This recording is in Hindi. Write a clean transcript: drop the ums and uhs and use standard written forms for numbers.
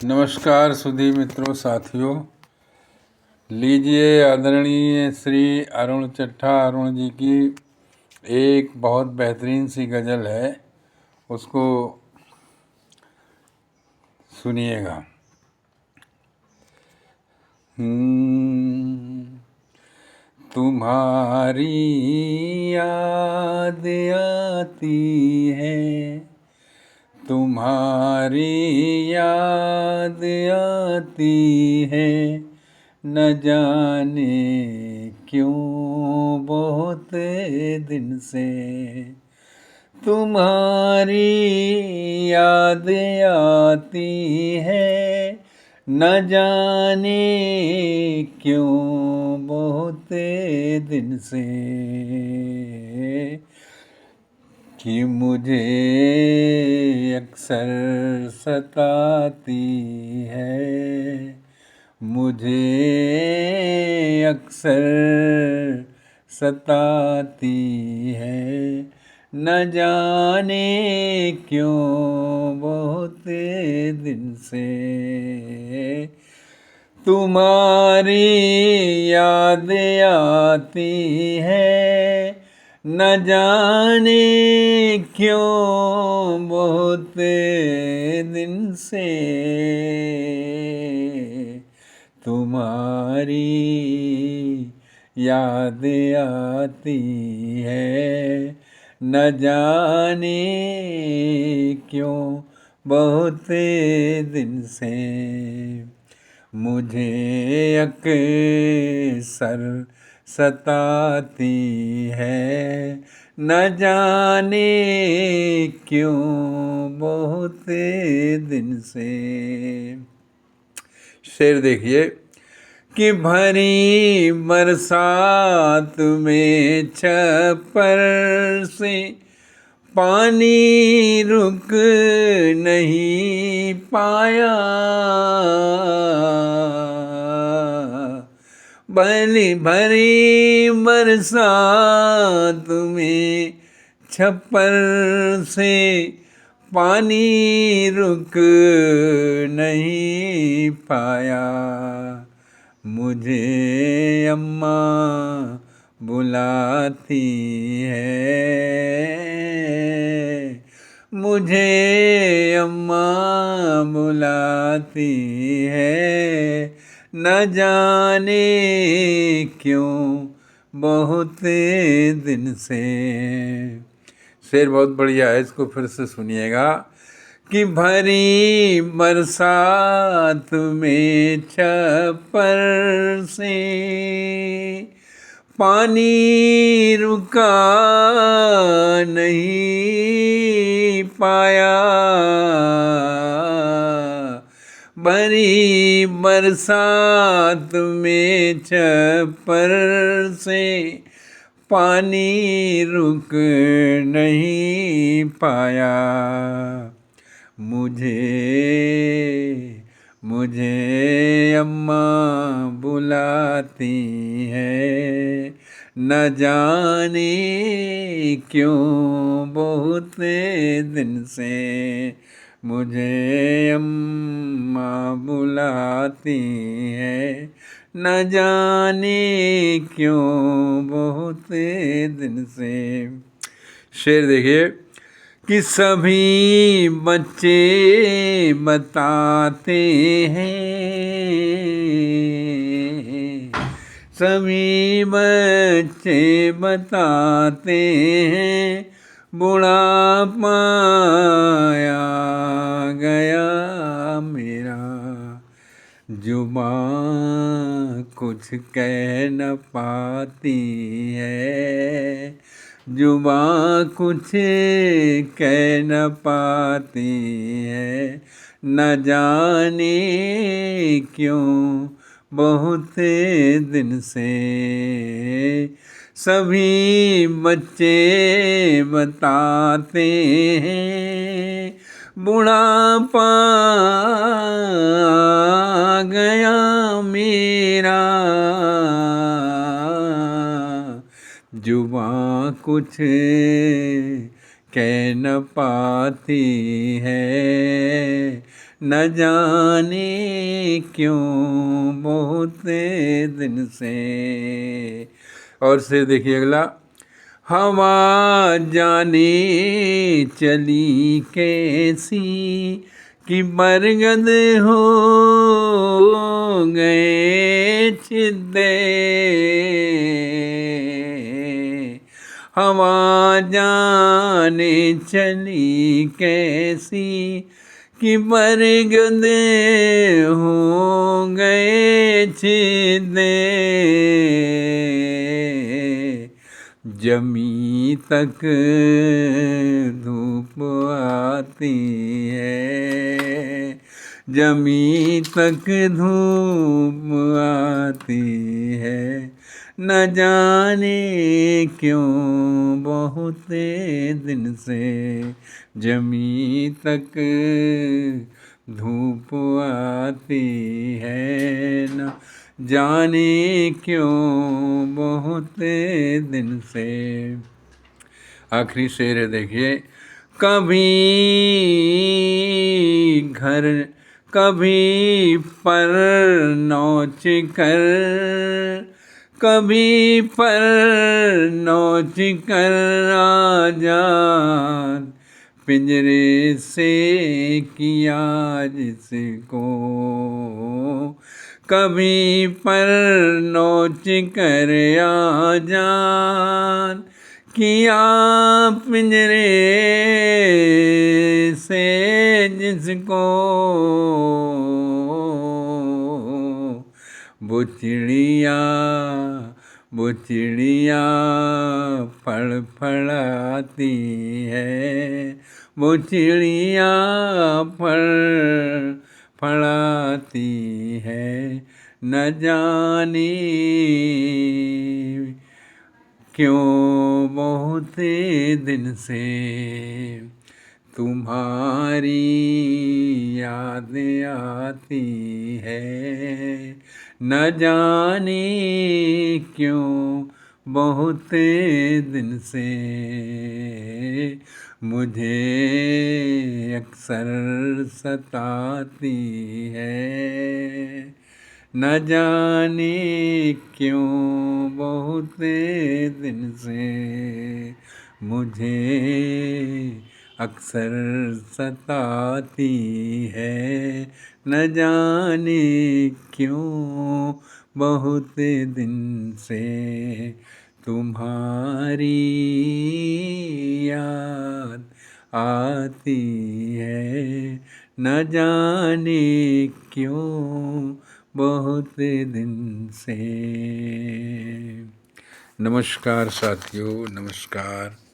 नमस्कार सुधी मित्रों साथियों। लीजिए आदरणीय श्री अरुण चट्ठा अरुण जी की एक बहुत बेहतरीन सी गज़ल है, उसको सुनिएगा। तुम्हारी याद आती है, तुम्हारी याद आती है, न जाने क्यों बहुत दिन से। तुम्हारी याद आती है, न जाने क्यों बहुत दिन से, कि मुझे अक्सर सताती है, मुझे अक्सर सताती है, न जाने क्यों बहुत दिन से। तुम्हारी याद आती है, न जाने क्यों बहुत दिन से। तुम्हारी याद आती है, न जाने क्यों बहुत दिन से। मुझे अक्सर सताती है, न जाने क्यों बहुत दिन से। शेर देखिए कि भरी बरसात में छप्पर से पानी रुक नहीं पाया, भरी भरी बरसात में छप्पर से पानी रुक नहीं पाया। मुझे अम्मा बुलाती है, मुझे अम्मा बुलाती है, न जाने क्यों बहुत दिन से। शेर बहुत बढ़िया है, इसको फिर से सुनिएगा कि भरी बरसात में छप्पर से पानी रुका नहीं पाया, भरी बरसात में छप्पर से पानी रुक नहीं पाया। मुझे अम्मा बुलाती है, न जाने क्यों बहुत दिन से। मुझे अम्मा बुलाती है, न जाने क्यों बहुत दिन से। शेर देखिए कि सभी बच्चे बताते हैं, सभी बच्चे बताते हैं, बुढ़ापा आ गया मेरा, जुबां कुछ कह न पाती है, जुबां कुछ कह न पाती है, न जाने क्यों बहुत दिन से। सभी बच्चे बताते हैं, बुढ़ापा आ गया मेरा, जुबां कुछ कह न पाती है, न जाने क्यों बहुत दिन से। और से देखिए अगला, हवा जाने चली कैसी कि बरगद हो गए छिदे। हवा जाने चली कैसी कि बरगद हो गए छिदे। जमी तक धूप आती है, जमी तक धूप आती है, न जाने क्यों बहुत दिन से। जमी तक धूप आती है, न जाने क्यों बहुत दिन से। आखिरी शेर है देखिए, कभी घर कभी पर नोच कर, कभी पर नोच कर आजाद पिंजरे से किया जिसको। कभी पर नोच कर आजाद किया पिंजरे से जिसको। वो चिड़िया फड़फड़ाती है, वो चिड़िया फड़फड़ाती है, न जाने क्यों बहुत दिन से। तुम्हारी याद आती है, न जाने क्यों बहुत दिन से। मुझे अक्सर सताती है, न जाने क्यों बहुत दिन से। मुझे अक्सर सताती है, न जाने क्यों बहुत दिन से। तुम्हारी याद आती है, न जाने क्यों बहुत दिन से। नमस्कार साथियों, नमस्कार।